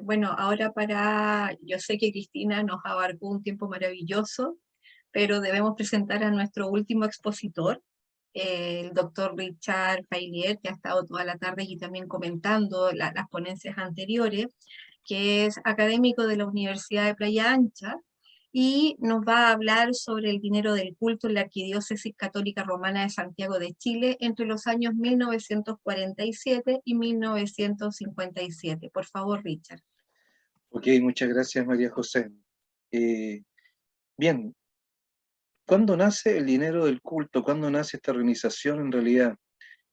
Bueno, yo sé que Cristina nos abarcó un tiempo maravilloso, pero debemos presentar a nuestro último expositor, el doctor Richard Faillier, que ha estado toda la tarde y también comentando las ponencias anteriores, que es académico de la Universidad de Playa Ancha, y nos va a hablar sobre el dinero del culto en la Arquidiócesis Católica Romana de Santiago de Chile entre los años 1947 y 1957. Por favor, Richard. Ok, muchas gracias María José. Eh, Bien, ¿cuándo nace el dinero del culto? ¿Cuándo nace esta organización en realidad?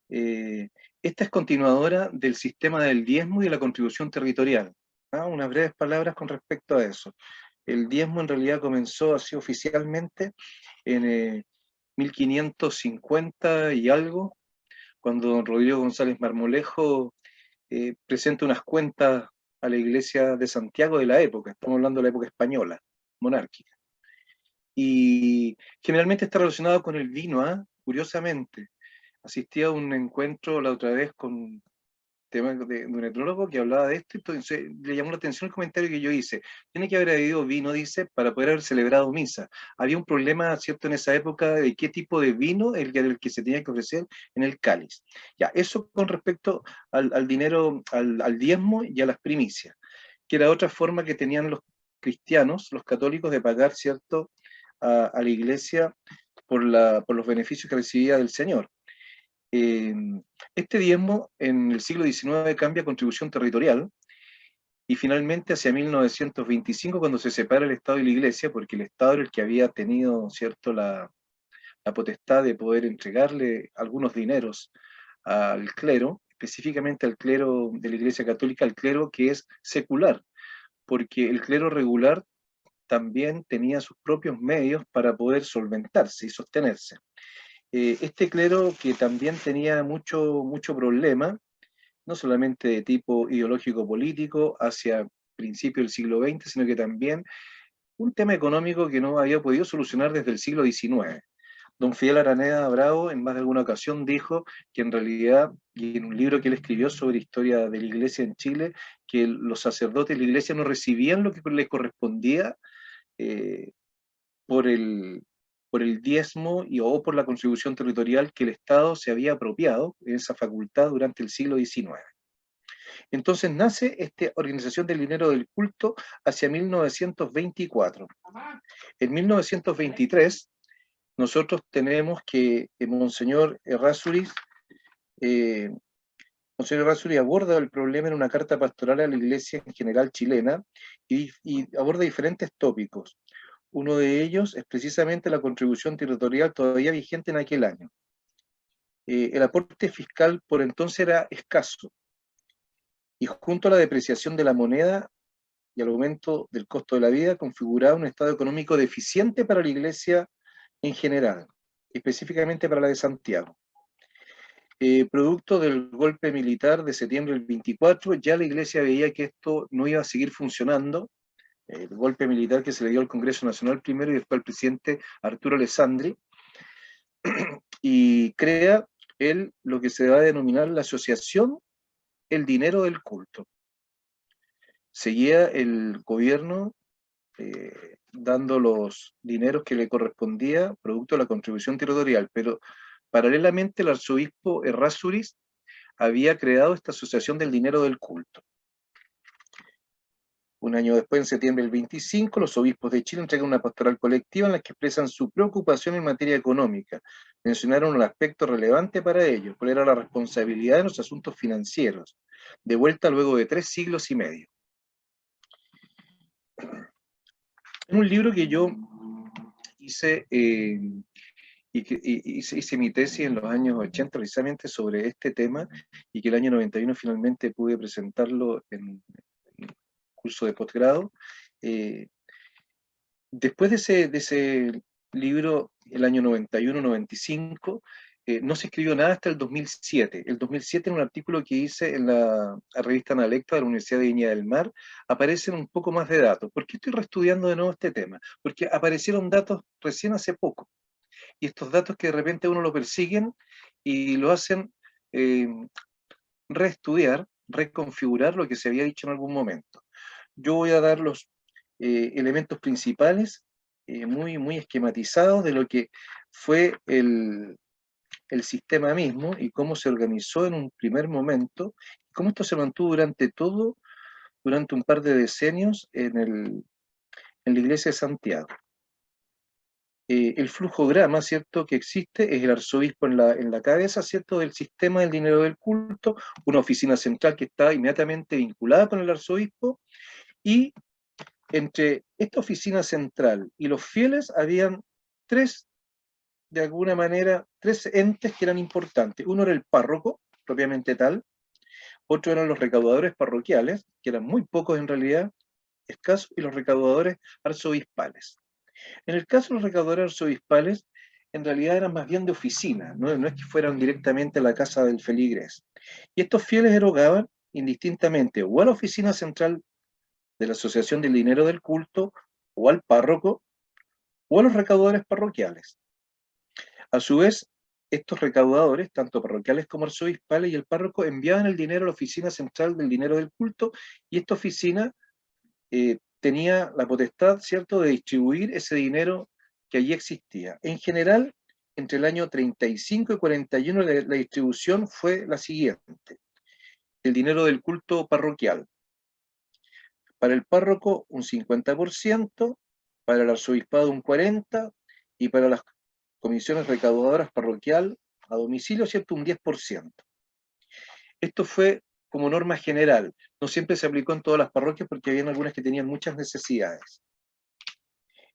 Eh, Esta es continuadora del sistema del diezmo y de la contribución territorial. Unas breves palabras con respecto a eso. El diezmo en realidad comenzó así oficialmente en 1550 y algo, cuando don Rodrigo González Marmolejo presenta unas cuentas a la iglesia de Santiago de la época, estamos hablando de la época española, monárquica. Y generalmente está relacionado con el vino, curiosamente. Asistí a un encuentro la otra vez con tema de un etnólogo que hablaba de esto, entonces le llamó la atención el comentario que yo hice. Tiene que haber habido vino, dice, para poder haber celebrado misa. Había un problema, ¿cierto?, en esa época de qué tipo de vino el que se tenía que ofrecer en el cáliz. Ya, eso con respecto al dinero, al diezmo y a las primicias, que era otra forma que tenían los cristianos, los católicos, de pagar, ¿cierto?, a la iglesia por los beneficios que recibía del Señor. Eh, este diezmo en el siglo XIX cambia a contribución territorial y finalmente hacia 1925, cuando se separa el Estado y la Iglesia, porque el Estado era el que había tenido, ¿cierto?, la potestad de poder entregarle algunos dineros al clero, específicamente al clero de la Iglesia Católica, al clero que es secular, porque el clero regular también tenía sus propios medios para poder solventarse y sostenerse. Este clero que también tenía mucho problema, no solamente de tipo ideológico-político hacia principios del siglo XX, sino que también un tema económico que no había podido solucionar desde el siglo XIX. Don Fidel Araneda Bravo en más de alguna ocasión dijo que en realidad, y en un libro que él escribió sobre historia de la iglesia en Chile, que los sacerdotes de la iglesia no recibían lo que les correspondía eh, por por el diezmo o por la contribución territorial que el Estado se había apropiado en esa facultad durante el siglo XIX. Entonces nace esta organización del dinero del culto hacia 1924. En 1923 nosotros tenemos que Monseñor Errázuriz, eh, Monseñor Errázuriz aborda el problema en una carta pastoral a la Iglesia en general chilena y aborda diferentes tópicos. Uno de ellos es precisamente la contribución territorial todavía vigente en aquel año. El aporte fiscal por entonces era escaso y junto a la depreciación de la moneda y al aumento del costo de la vida configuraba un estado económico deficiente para la Iglesia en general, específicamente para la de Santiago. Producto del golpe militar de septiembre del 24, ya la Iglesia veía que esto no iba a seguir funcionando. El golpe militar que se le dio al Congreso Nacional primero y después al presidente Arturo Alessandri, y crea él lo que se va a denominar la Asociación El Dinero del Culto. Seguía el gobierno dando los dineros que le correspondía producto de la contribución territorial, pero paralelamente el arzobispo Errázuriz había creado esta Asociación del Dinero del Culto. Un año después, en septiembre del 25, los obispos de Chile entregan una pastoral colectiva en la que expresan su preocupación en materia económica. Mencionaron un aspecto relevante para ellos, cuál era la responsabilidad de los asuntos financieros, de vuelta luego de 3 siglos y medio. En un libro que yo hice, hice mi tesis en los años 80 precisamente sobre este tema, y que el año 91 finalmente pude presentarlo en curso de posgrado. Después de ese libro, el año 91-95, no se escribió nada hasta el 2007. El 2007, en un artículo que hice en la revista Analecta de la Universidad de Viña del Mar, aparecen un poco más de datos. ¿Por qué estoy reestudiando de nuevo este tema? Porque aparecieron datos recién hace poco. Y estos datos que de repente uno lo persiguen y lo hacen reestudiar reconfigurar lo que se había dicho en algún momento. Yo voy a dar los elementos principales, muy esquematizados de lo que fue el sistema mismo y cómo se organizó en un primer momento, cómo esto se mantuvo durante un par de decenios en la iglesia de Santiago. El flujograma, ¿cierto?, que existe es el arzobispo en la cabeza, ¿cierto?, del sistema del dinero del culto, una oficina central que está inmediatamente vinculada con el arzobispo, y entre esta oficina central y los fieles habían de alguna manera, tres entes que eran importantes. Uno era el párroco, propiamente tal, otro eran los recaudadores parroquiales, que eran muy pocos en realidad, escasos, y los recaudadores arzobispales. En el caso de los recaudadores arzobispales, en realidad eran más bien de oficina, no es que fueran directamente a la casa del feligres. Y estos fieles erogaban indistintamente o a la oficina central de la Asociación del Dinero del Culto, o al párroco, o a los recaudadores parroquiales. A su vez, estos recaudadores, tanto parroquiales como arzobispales y el párroco, enviaban el dinero a la oficina central del dinero del culto, y esta oficina tenía la potestad, ¿cierto?, de distribuir ese dinero que allí existía. En general, entre el año 35 y 41 la distribución fue la siguiente: el dinero del culto parroquial, para el párroco un 50%, para el arzobispado un 40%, y para las comisiones recaudadoras parroquial a domicilio, ¿cierto?, un 10%. Esto fue como norma general, no siempre se aplicó en todas las parroquias porque había algunas que tenían muchas necesidades.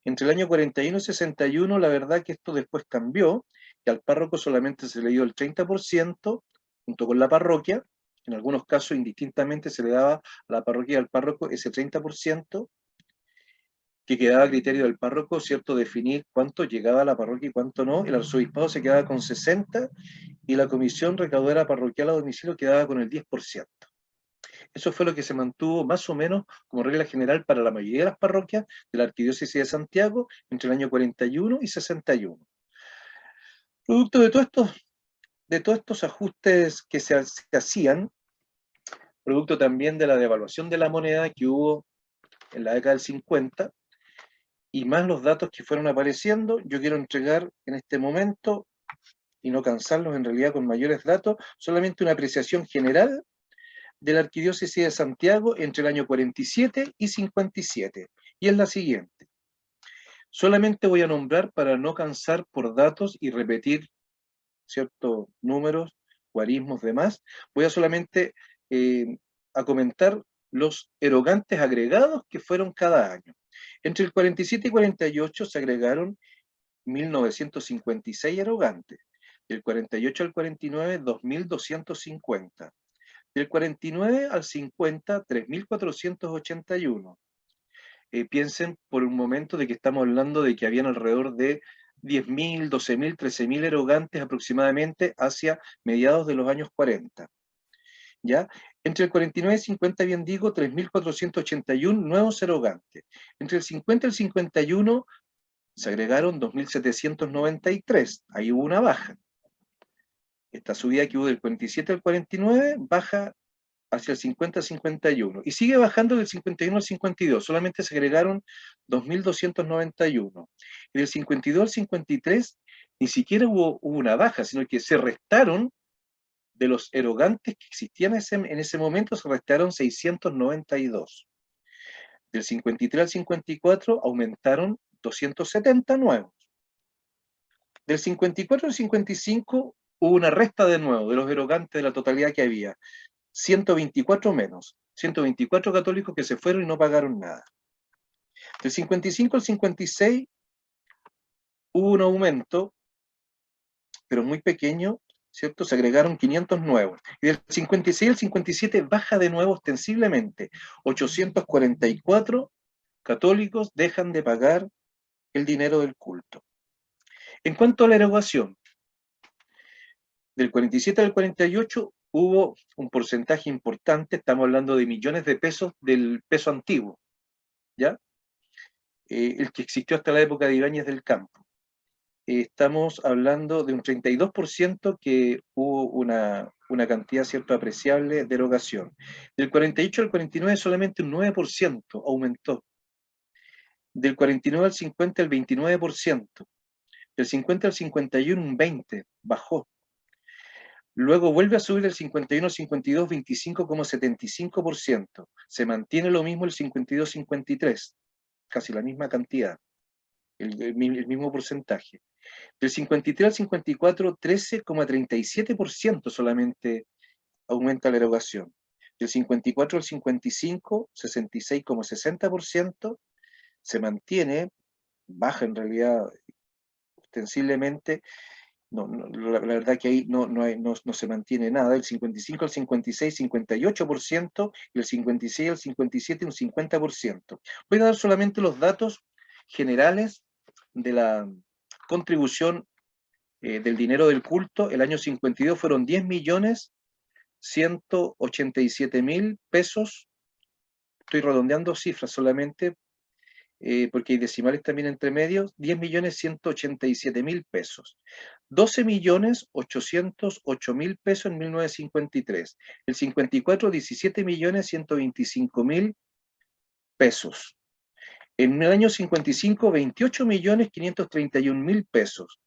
Entre el año 41 y 61, la verdad que esto después cambió, que al párroco solamente se le dio el 30% junto con la parroquia. En algunos casos indistintamente se le daba a la parroquia y al párroco ese 30%, que quedaba a criterio del párroco, ¿cierto?, definir cuánto llegaba a la parroquia y cuánto no. El arzobispado se quedaba con 60% y la comisión recaudadora parroquial a domicilio quedaba con el 10%. Eso fue lo que se mantuvo más o menos como regla general para la mayoría de las parroquias de la Arquidiócesis de Santiago entre el año 41 y 61. Producto de todos estos ajustes que se hacían, producto también de la devaluación de la moneda que hubo en la década del 50, y más los datos que fueron apareciendo, yo quiero entregar en este momento, y no cansarlos en realidad con mayores datos, solamente una apreciación general de la Arquidiócesis de Santiago entre el año 47 y 57. Y es la siguiente. Solamente voy a nombrar, para no cansar por datos y repetir ciertos números, guarismos, demás, voy a solamente a comentar los erogantes agregados que fueron cada año. Entre el 47 y 48 se agregaron 1956 erogantes. Del 48 al 49, 2250. Del 49 al 50, 3481. Piensen por un momento de que estamos hablando de que habían alrededor de 10.000, 12.000, 13.000 erogantes aproximadamente hacia mediados de los años 40. ¿Ya? Entre el 49 y 50, bien digo, 3.481 nuevos erogantes. Entre el 50 y el 51 se agregaron 2.793. Ahí hubo una baja. Esta subida que hubo del 47 al 49 baja hacia el 50 al 51. Y sigue bajando del 51 al 52. Solamente se agregaron 2.291. Y del 52 al 53 ni siquiera hubo una baja, sino que se restaron de los erogantes que existían en ese momento, se restaron 692. Del 53 al 54 aumentaron 270 nuevos. Del 54 al 55 hubo una resta de nuevo de los erogantes de la totalidad que había. 124 menos. 124 católicos que se fueron y no pagaron nada. Del 55 al 56 hubo un aumento, pero muy pequeño, ¿cierto? Se agregaron 500 nuevos. Y del 56 al 57 baja de nuevo ostensiblemente. 844 católicos dejan de pagar el dinero del culto. En cuanto a la erogación, del 47 al 48 hubo un porcentaje importante, estamos hablando de millones de pesos del peso antiguo, ¿ya? El que existió hasta la época de Ibáñez del Campo. estamos hablando de un 32% que hubo una cantidad, ¿cierto?, apreciable de erogación. Del 48 al 49 solamente un 9% aumentó. Del 49 al 50 el 29%. Del 50 al 51 un 20%, bajó. Luego vuelve a subir del 51 al 52, 25,75%. Se mantiene lo mismo el 52-53, casi la misma cantidad, el mismo porcentaje. Del 53 al 54, 13,37% solamente aumenta la erogación. Del 54 al 55, 66,60%, se mantiene, baja en realidad ostensiblemente. La verdad que ahí no se mantiene nada. El 55 al 56, 58%, y el 56 al 57, un 50%. Voy a dar solamente los datos generales de la contribución del dinero del culto. El año 52 fueron 10.187.000 pesos. Estoy redondeando cifras solamente, porque hay decimales también entre medios. 10.187.000 pesos. 12.808.000 pesos en 1953. El 54, 17.125.000 pesos. En el año 55, 28.531.000 pesos.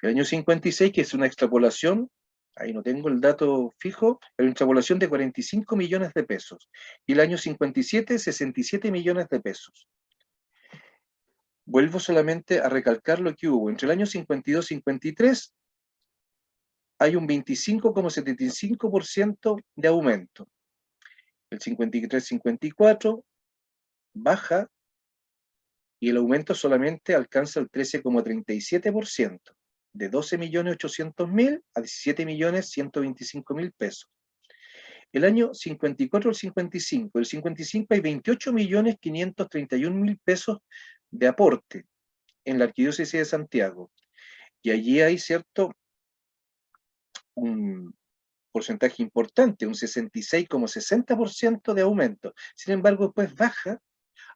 El año 56, que es una extrapolación, ahí no tengo el dato fijo, pero una extrapolación de 45 millones de pesos. Y el año 57, 67 millones de pesos. Vuelvo solamente a recalcar lo que hubo. Entre el año 52 y 53 hay un 25,75% de aumento. El 53-54 baja y el aumento solamente alcanza el 13,37%, de 12.800.000 a 17.125.000 pesos. El año 54 al 55, el 55 hay 28.531.000 pesos de aporte en la Arquidiócesis de Santiago. Y allí hay, ¿cierto?, un porcentaje importante, un 66,60% de aumento. Sin embargo, después baja,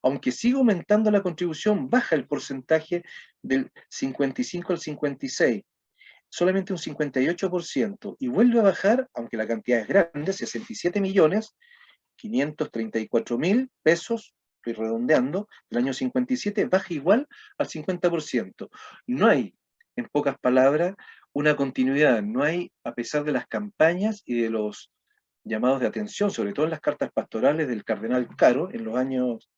aunque sigue aumentando la contribución, baja el porcentaje del 55 al 56, solamente un 58%, y vuelve a bajar, aunque la cantidad es grande, 67.534.000 pesos, estoy redondeando, el año 57 baja igual al 50%. No hay, en pocas palabras, una continuidad, no hay, a pesar de las campañas y de los llamados de atención, sobre todo en las cartas pastorales del cardenal Caro en los años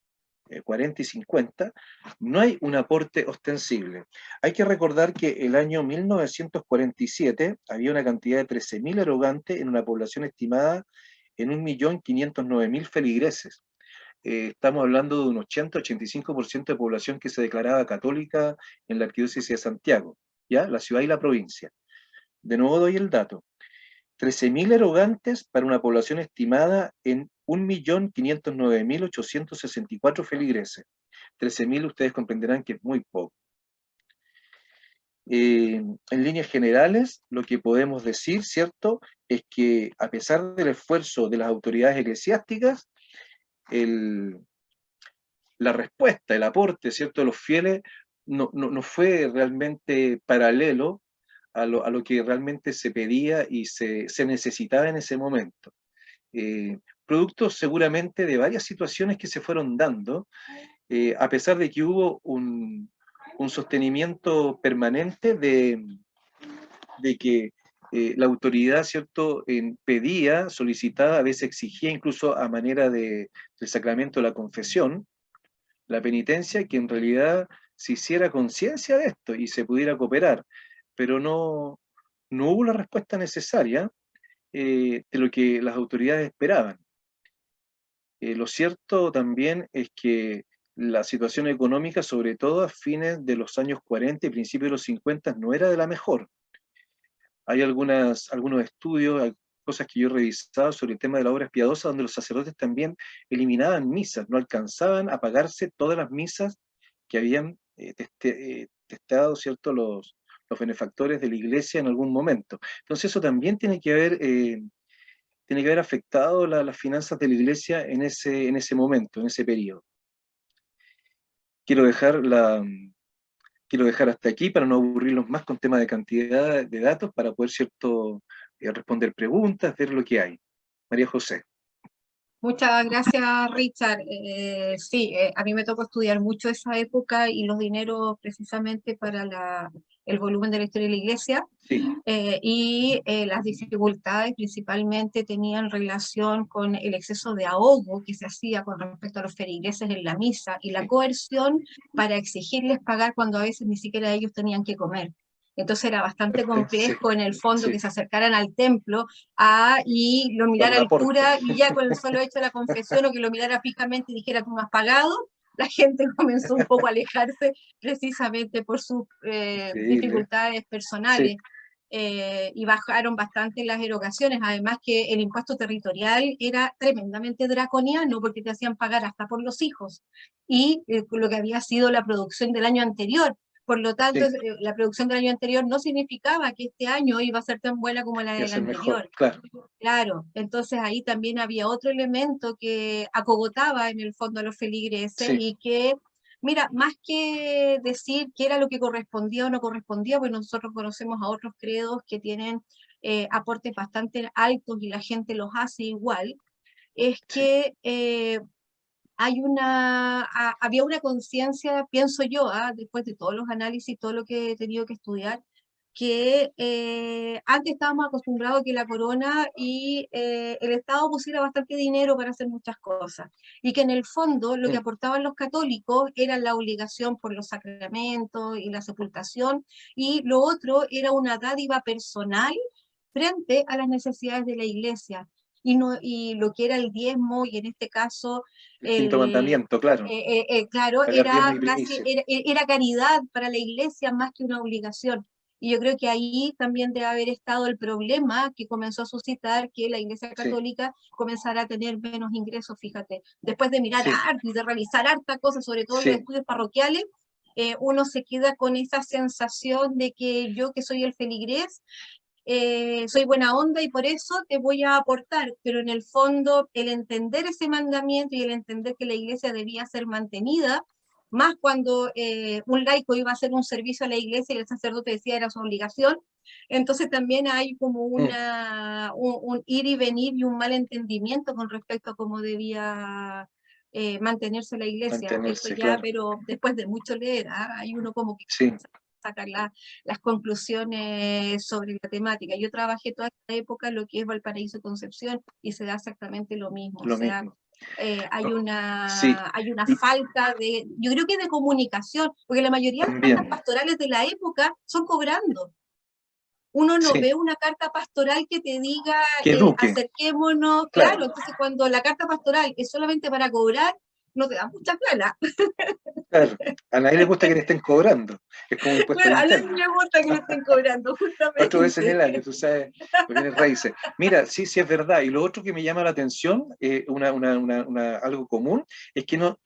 40 y 50, no hay un aporte ostensible. Hay que recordar que el año 1947 había una cantidad de 13.000 erogantes en una población estimada en 1.509.000 feligreses. Estamos hablando de un 80-85% de población que se declaraba católica en la Arquidiócesis de Santiago, ¿ya? La ciudad y la provincia. De nuevo doy el dato. 13.000 erogantes para una población estimada en 1.509.864 feligreses. 13.000 ustedes comprenderán que es muy poco. En líneas generales, lo que podemos decir, ¿cierto?, es que a pesar del esfuerzo de las autoridades eclesiásticas, la respuesta, el aporte, ¿cierto?, de los fieles no fue realmente paralelo a lo que realmente se pedía y se necesitaba en ese momento. Producto seguramente de varias situaciones que se fueron dando, a pesar de que hubo un sostenimiento permanente de que la autoridad, ¿cierto?, pedía, solicitaba, a veces exigía incluso a manera del sacramento de la confesión, la penitencia, que en realidad se hiciera conciencia de esto y se pudiera cooperar, pero no hubo la respuesta necesaria de lo que las autoridades esperaban. Lo cierto también es que la situación económica, sobre todo a fines de los años 40 y principios de los 50, no era de la mejor. Hay algunos estudios, hay cosas que yo he revisado sobre el tema de las obras piadosas, donde los sacerdotes también eliminaban misas, no alcanzaban a pagarse todas las misas que habían testado, ¿cierto?, los benefactores de la iglesia en algún momento. Entonces eso también tiene que haber afectado las finanzas de la iglesia en ese momento, en ese periodo. Quiero dejar quiero dejar hasta aquí para no aburrirlos más con temas de cantidad de datos, para poder, ¿cierto?, responder preguntas, ver lo que hay. María José. Muchas gracias, Richard. Sí, a mí me tocó estudiar mucho esa época y los dineros precisamente para el volumen de la historia de la Iglesia. Sí. Las dificultades principalmente tenían relación con el exceso de ahogo que se hacía con respecto a los feligreses en la misa y la coerción para exigirles pagar cuando a veces ni siquiera ellos tenían que comer. Entonces era bastante complejo en el fondo que se acercaran al templo y lo mirara el cura y ya con el solo hecho de la confesión o que lo mirara fijamente y dijera tú no has pagado, la gente comenzó un poco a alejarse precisamente por sus dificultades personales. Y bajaron bastante las erogaciones, además que el impuesto territorial era tremendamente draconiano porque te hacían pagar hasta por los hijos y lo que había sido la producción del año anterior. Por lo tanto, la producción del año anterior no significaba que este año iba a ser tan buena como la del anterior. Mejor, claro, entonces ahí también había otro elemento que acogotaba en el fondo a los feligreses y que, mira, más que decir qué era lo que correspondía o no correspondía, pues nosotros conocemos a otros credos que tienen aportes bastante altos y la gente los hace igual, es que había una conciencia, pienso yo, después de todos los análisis, todo lo que he tenido que estudiar, que antes estábamos acostumbrados a que la corona y el Estado pusiera bastante dinero para hacer muchas cosas, y que en el fondo lo que aportaban los católicos era la obligación por los sacramentos y la sepultación, y lo otro era una dádiva personal frente a las necesidades de la iglesia. Y lo que era el diezmo, y en este caso el quinto mandamiento, claro. Claro, era caridad para la iglesia más que una obligación. Y yo creo que ahí también debe haber estado el problema que comenzó a suscitar que la Iglesia Católica comenzara a tener menos ingresos, fíjate. Después de mirar arte y de realizar harta cosas, sobre todo en los estudios parroquiales, uno se queda con esa sensación de que yo, que soy el feligrés, soy buena onda y por eso te voy a aportar, pero en el fondo el entender ese mandamiento y el entender que la iglesia debía ser mantenida, más cuando un laico iba a hacer un servicio a la iglesia y el sacerdote decía era su obligación, entonces también hay como un ir y venir y un mal entendimiento con respecto a cómo debía mantenerse la iglesia. Eso ya, claro. Pero después de mucho leer, hay uno como que sacar las conclusiones sobre la temática. Yo trabajé toda esta época en lo que es Valparaíso y Concepción y se da exactamente lo mismo. Hay una falta de, yo creo que de comunicación, porque la mayoría de las cartas pastorales de la época son cobrando. Uno no ve una carta pastoral que te diga acerquémonos, claro, entonces cuando la carta pastoral es solamente para cobrar, no te da mucha plata. Claro, a nadie le gusta que le estén cobrando. Es como un impuesto a interno. nadie le gusta que le estén cobrando, justamente. 4 veces en el año, tú sabes, lo vienen raíces. Mira, sí es verdad. Y lo otro que me llama la atención, algo común, es que no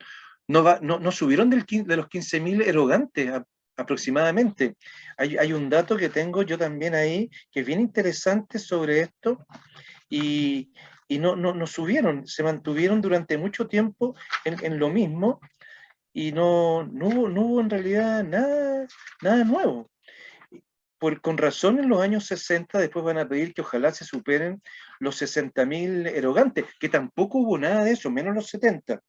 subieron de los 15.000 erogantes aproximadamente. Hay un dato que tengo yo también ahí, que es bien interesante sobre esto, y no subieron, se mantuvieron durante mucho tiempo en lo mismo, y no hubo en realidad nada nuevo. Con razón en los años 60 después van a pedir que ojalá se superen los 60.000 erogantes, que tampoco hubo nada de eso, menos los 70.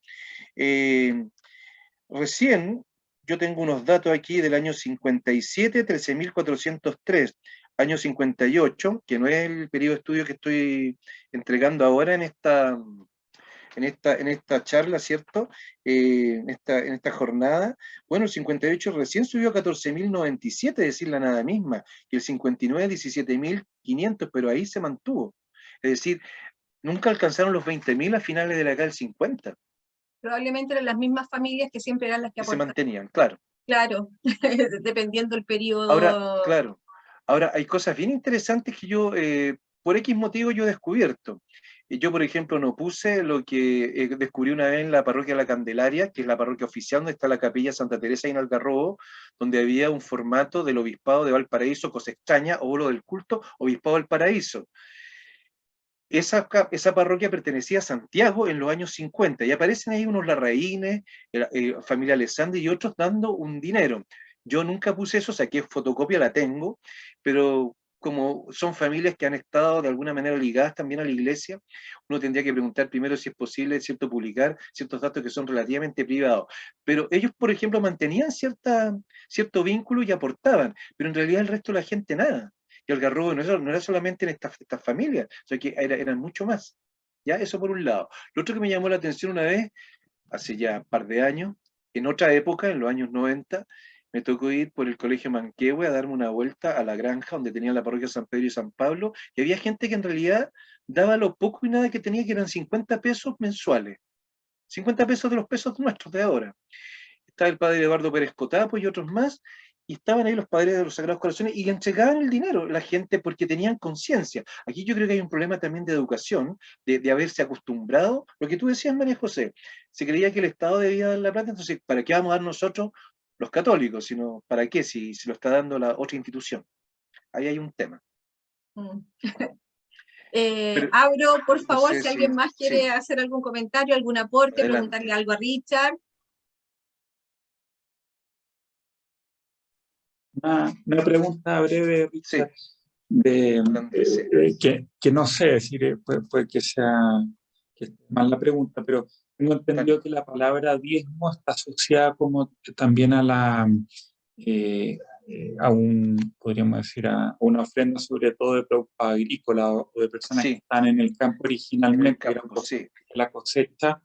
Recién yo tengo unos datos aquí del año 57, 13.403, año 58, que no es el periodo de estudio que estoy entregando ahora en esta charla, ¿cierto? En esta jornada. Bueno, el 58 recién subió a 14.097, es decir, la nada misma, y el 59 17.500, pero ahí se mantuvo. Es decir, nunca alcanzaron los 20.000 a finales de la década del 50. Probablemente eran las mismas familias que siempre eran las que aportaban. Se mantenían, claro. Claro, dependiendo del periodo. Ahora, claro. Ahora, hay cosas bien interesantes que yo, por X motivo, yo he descubierto. Yo, por ejemplo, no puse lo que descubrí una vez en la parroquia La Candelaria, que es la parroquia oficial donde está la capilla Santa Teresa y en Algarrobo, donde había un formato del obispado de Valparaíso, cosa extraña, o lo del culto, obispado Valparaíso. Esa parroquia pertenecía a Santiago en los años 50, y aparecen ahí unos larraínes, familia Alessandri y otros dando un dinero. Yo nunca puse eso, saqué fotocopia, la tengo, pero como son familias que han estado de alguna manera ligadas también a la iglesia, uno tendría que preguntar primero si es posible, ¿cierto?, publicar ciertos datos que son relativamente privados. Pero ellos, por ejemplo, mantenían cierto vínculo y aportaban, pero en realidad el resto de la gente nada. Y Algarrobo no era solamente en estas familias, o sea que eran mucho más. Ya, eso por un lado. Lo otro que me llamó la atención una vez, hace ya un par de años, en otra época, en los años 90, me tocó ir por el colegio Manquehue a darme una vuelta a la granja donde tenía la parroquia San Pedro y San Pablo, y había gente que en realidad daba lo poco y nada que tenía, que eran 50 pesos mensuales. 50 pesos de los pesos nuestros de ahora. Estaba el padre Eduardo Pérez Cotapo y otros más, y estaban ahí los padres de los Sagrados Corazones y le entregaban el dinero a la gente porque tenían conciencia. Aquí yo creo que hay un problema también de educación, de haberse acostumbrado, lo que tú decías, María José, se creía que el Estado debía dar la plata, entonces, ¿para qué vamos a dar nosotros los católicos? Sino, ¿para qué si lo está dando la otra institución? Ahí hay un tema. Mm. Pero Abro, por no favor, sé si si, alguien más sí, quiere hacer algún comentario, algún aporte, preguntarle adelante. algo a Richard. Una pregunta breve, Sí, Richard, de, adelante, sí. que no sé, decir, puede que esté mal la pregunta, pero tengo Dale. entendido que la palabra diezmo está asociada como también a eh, podríamos decir, a una ofrenda sobre todo de productos agrícolas o de personas que Sí, están en el campo en el originalmente, campo, sí. la cosecha.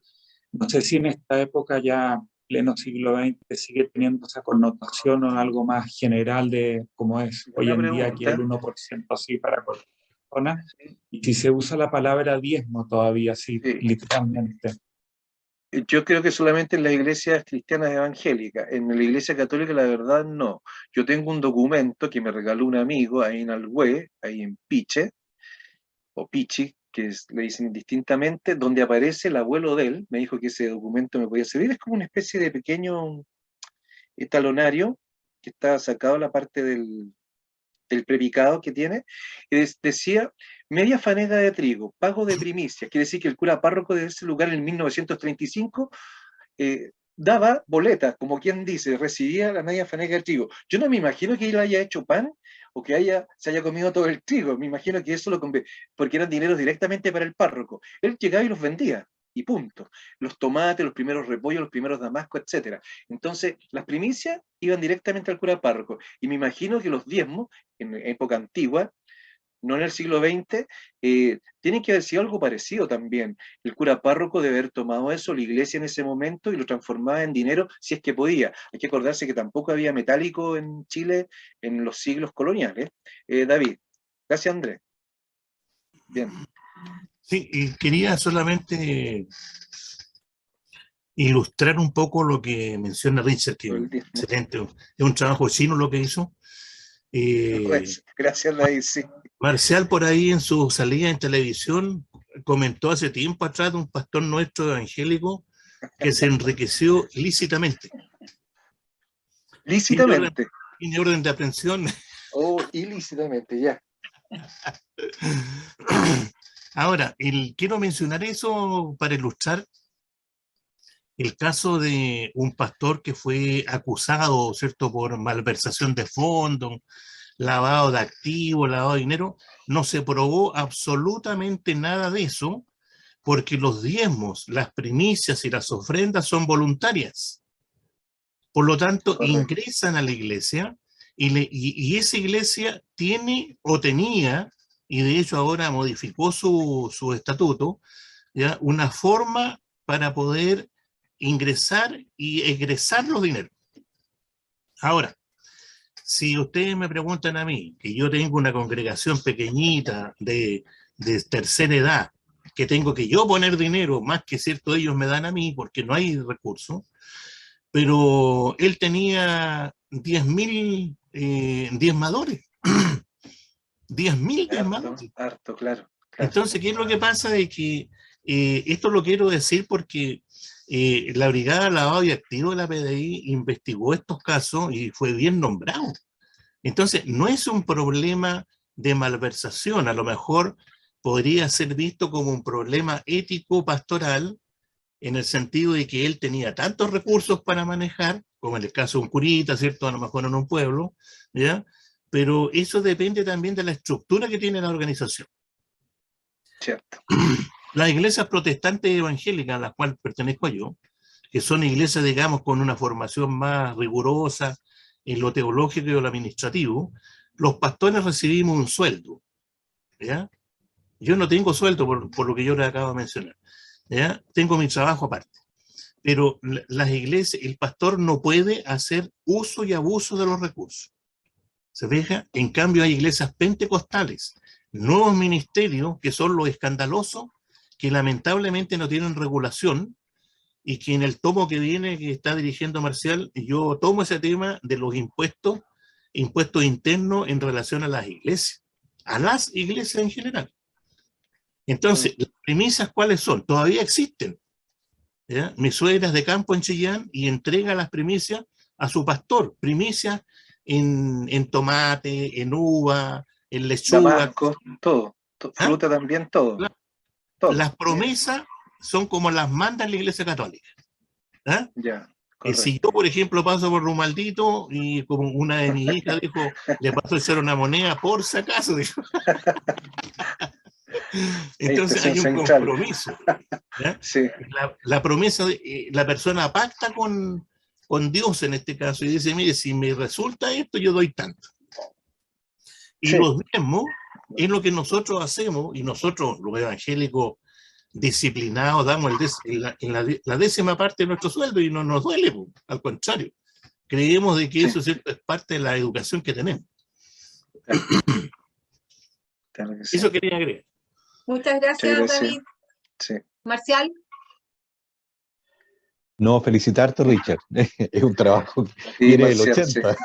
No sé si en esta época ya, pleno siglo XX, sigue teniendo esa connotación o algo más general de cómo es hoy Buena en día, que el pregunta. 1% así para cualquier persona, y si se usa la palabra diezmo todavía así, Sí. literalmente. Yo creo que solamente en las iglesias cristianas evangélicas. En la iglesia católica, la verdad, no. Yo tengo un documento que me regaló un amigo ahí en Alhué, ahí en Piche, o Pichi, le dicen indistintamente, donde aparece el abuelo de él. Me dijo que ese documento me podía servir. Es como una especie de pequeño talonario que está sacado la parte del prepicado que tiene, y decía media fanega de trigo, pago de primicias. Quiere decir que el cura párroco de ese lugar en 1935 daba boletas, como quien dice, recibía la media fanega de trigo. Yo no me imagino que él haya hecho pan o que se haya comido todo el trigo, me imagino que eso porque eran dineros directamente para el párroco. Él llegaba y los vendía, y punto. Los tomates, los primeros repollos, los primeros damascos, etcétera. Entonces, las primicias iban directamente al cura párroco, y me imagino que los diezmos, en época antigua, no en el siglo XX, tiene que haber sido algo parecido también. El cura párroco debe haber tomado eso, la iglesia en ese momento, y lo transformaba en dinero si es que podía. Hay que acordarse que tampoco había metálico en Chile en los siglos coloniales. David, gracias Andrés. Bien. Sí, y quería solamente ilustrar un poco lo que menciona Richard, que es excelente, es un trabajo chino lo que hizo. Gracias David, sí. Marcial por ahí en su salida en televisión comentó hace tiempo atrás de un pastor nuestro evangélico que se enriqueció lícitamente. Lícitamente. Tiene orden de aprehensión. Oh, ilícitamente, ya. Ahora, quiero mencionar eso para ilustrar el caso de un pastor que fue acusado, ¿cierto?, por malversación de fondos, lavado de activos, lavado de dinero. No se probó absolutamente nada de eso, porque los diezmos, las primicias y las ofrendas son voluntarias. Por lo tanto, Correcto. ingresan a la iglesia y esa iglesia tiene o tenía, y de hecho ahora modificó su estatuto, ¿ya?, una forma para poder ingresar y egresar los dineros. Ahora, si ustedes me preguntan a mí, que yo tengo una congregación pequeñita de tercera edad, que tengo que yo poner dinero, más que cierto ellos me dan a mí, porque no hay recursos, pero él tenía 10.000 diezmadores. 10.000 diezmadores. Harto, claro. Entonces, ¿qué es lo que pasa? De que esto lo quiero decir porque la Brigada Lavado y Activo de la PDI investigó estos casos y fue bien nombrado. Entonces, no es un problema de malversación, a lo mejor podría ser visto como un problema ético pastoral, en el sentido de que él tenía tantos recursos para manejar como en el caso de un curita, ¿cierto? A lo mejor en un pueblo, ¿ya? Pero eso depende también de la estructura que tiene la organización. Cierto. Las iglesias protestantes evangélicas, a las cuales pertenezco yo, que son iglesias, digamos, con una formación más rigurosa en lo teológico y lo administrativo, los pastores recibimos un sueldo, ¿ya? Yo no tengo sueldo por lo que yo les acabo de mencionar, ¿ya? Tengo mi trabajo aparte. Pero las iglesias, el pastor no puede hacer uso y abuso de los recursos. ¿Se fija? En cambio hay iglesias pentecostales, nuevos ministerios que son los escandalosos, que lamentablemente no tienen regulación, y que en el tomo que viene, que está dirigiendo Marcial, yo tomo ese tema de los impuestos internos en relación a las iglesias en general. Entonces, las premisas, ¿cuáles son? Todavía existen, ¿ya? Mi suegra es de campo en Chillán y entrega las primicias a su pastor, primicias en tomate, en uva, en lechuga. Damasco, todo. Fruta también, todo. Todo. Las promesas son como las manda la Iglesia Católica. ¿Ah? Ya, si yo, por ejemplo, paso por un maldito y como una de mis hijas dijo, le pasó a echar una moneda por si acaso, dijo. Entonces hay un central. compromiso. Sí. La promesa, la persona pacta con Dios en este caso y dice, mire, si me resulta esto, yo doy tanto. Y sí, los diezmos es lo que nosotros hacemos, y nosotros, los evangélicos disciplinados, damos la 10ª parte de nuestro sueldo y no nos duele, al contrario. Creemos de que eso, ¿cierto?, es parte de la educación que tenemos. Claro que sí. Eso quería agregar. Muchas gracias, David. Sí. Marcial. No, felicitarte, Richard. Es un trabajo que viene del 80.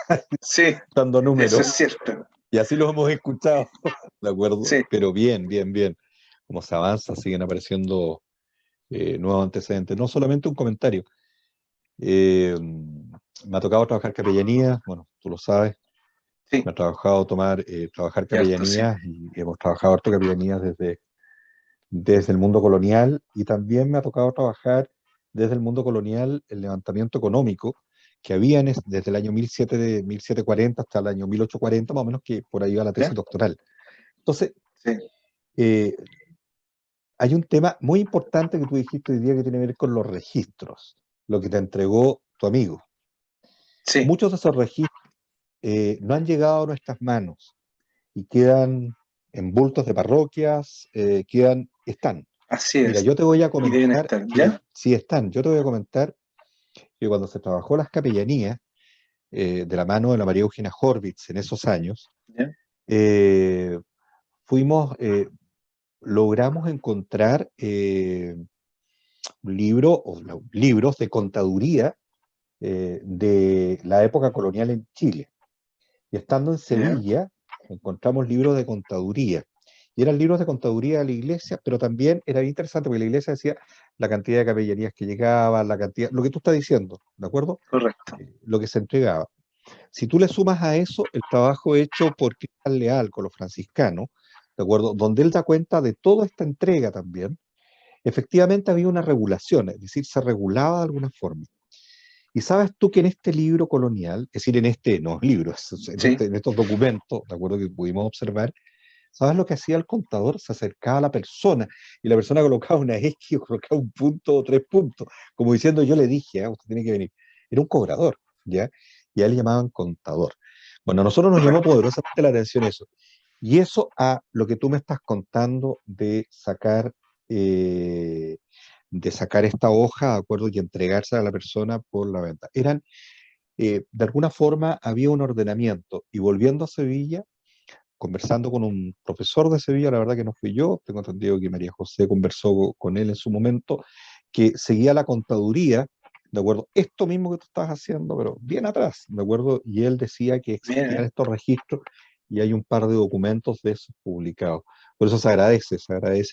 Sí, dando números. Eso es cierto. Y así lo hemos escuchado, ¿de acuerdo? Sí. Pero bien. Como se avanza, siguen apareciendo nuevos antecedentes. No solamente un comentario. Me ha tocado trabajar capellanía, bueno, tú lo sabes. Sí. Me ha tocado trabajar capellanías, y hemos trabajado harto capellanías desde el mundo colonial, y también me ha tocado trabajar desde el mundo colonial el levantamiento económico que había desde el año 1740 hasta el año 1840, más o menos, que por ahí va la tesis doctoral. Entonces, hay un tema muy importante que tú dijiste hoy día que tiene que ver con los registros, lo que te entregó tu amigo. Sí. Muchos de esos registros no han llegado a nuestras manos y quedan en bultos de parroquias, están. Así es. Mira, yo te voy a comentar, estar, ¿ya? Sí están, yo te voy a comentar que cuando se trabajó las capellanías, de la mano de la María Eugenia Horvitz en esos años, logramos encontrar libros de contaduría de la época colonial en Chile. Y estando en Sevilla, encontramos libros de contaduría. Y eran libros de contaduría de la iglesia, pero también era bien interesante porque la iglesia decía la cantidad de capellanías que llegaban, lo que tú estás diciendo, ¿de acuerdo? Correcto. Lo que se entregaba. Si tú le sumas a eso el trabajo hecho por Cristóbal Leal con los franciscanos, ¿de acuerdo? Donde él da cuenta de toda esta entrega también, efectivamente había una regulación, es decir, se regulaba de alguna forma. Y sabes tú que en este libro colonial, es decir, en estos documentos, ¿de acuerdo?, que pudimos observar, ¿sabes lo que hacía el contador? Se acercaba a la persona y la persona colocaba una X o colocaba un punto o 3 puntos, como diciendo, yo le dije, usted tiene que venir. Era un cobrador, ¿ya? Y a él le llamaban contador. Bueno, a nosotros nos llamó poderosamente la atención eso. Y eso a lo que tú me estás contando de sacar esta hoja, ¿de acuerdo?, y entregársela a la persona por la venta. De alguna forma había un ordenamiento. Y volviendo a Sevilla, conversando con un profesor de Sevilla, la verdad que no fui yo, tengo entendido que María José conversó con él en su momento, que seguía la contaduría, ¿de acuerdo? Esto mismo que tú estás haciendo, pero bien atrás, ¿de acuerdo? Y él decía que existían estos registros y hay un par de documentos de esos publicados. Por eso se agradece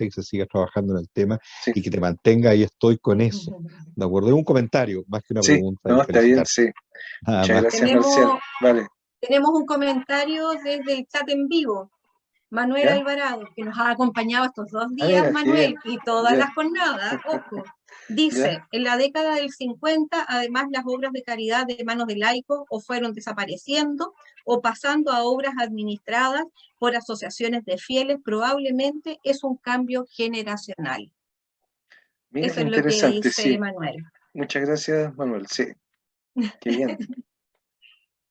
que se siga trabajando en el tema y que te mantenga ahí, estoy con eso, ¿de acuerdo? Es un comentario, más que una pregunta. No, está bien, sí. Muchas gracias, Marcial. Vale. Tenemos un comentario desde el chat en vivo. Manuel Alvarado, que nos ha acompañado estos 2 días, Manuel, y todas las jornadas, ojo. Dice, ¿Ya? en la década del 50, además las obras de caridad de manos de laicos o fueron desapareciendo o pasando a obras administradas por asociaciones de fieles, probablemente es un cambio generacional. Mira Eso qué es lo que interesante, dice sí. Manuel. Muchas gracias, Manuel. Sí, qué bien.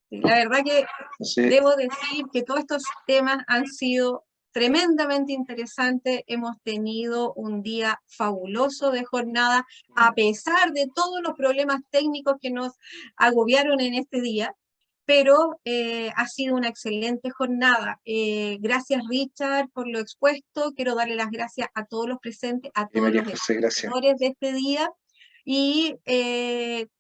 Sí, la verdad que Sí, debo decir que todos estos temas han sido tremendamente interesantes. Hemos tenido un día fabuloso de jornada, a pesar de todos los problemas técnicos que nos agobiaron en este día, pero ha sido una excelente jornada. Gracias, Richard, por lo expuesto. Quiero darle las gracias a todos los presentes, a y todos María los José, gracias. expositores de este día, y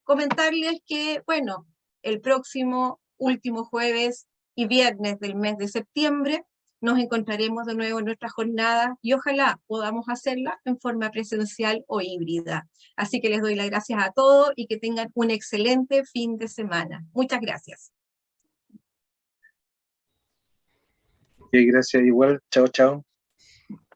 comentarles que, bueno, el próximo último jueves y viernes del mes de septiembre nos encontraremos de nuevo en nuestra jornada y ojalá podamos hacerla en forma presencial o híbrida. Así que les doy las gracias a todos y que tengan un excelente fin de semana. Muchas gracias. Y gracias igual. Chao, chao.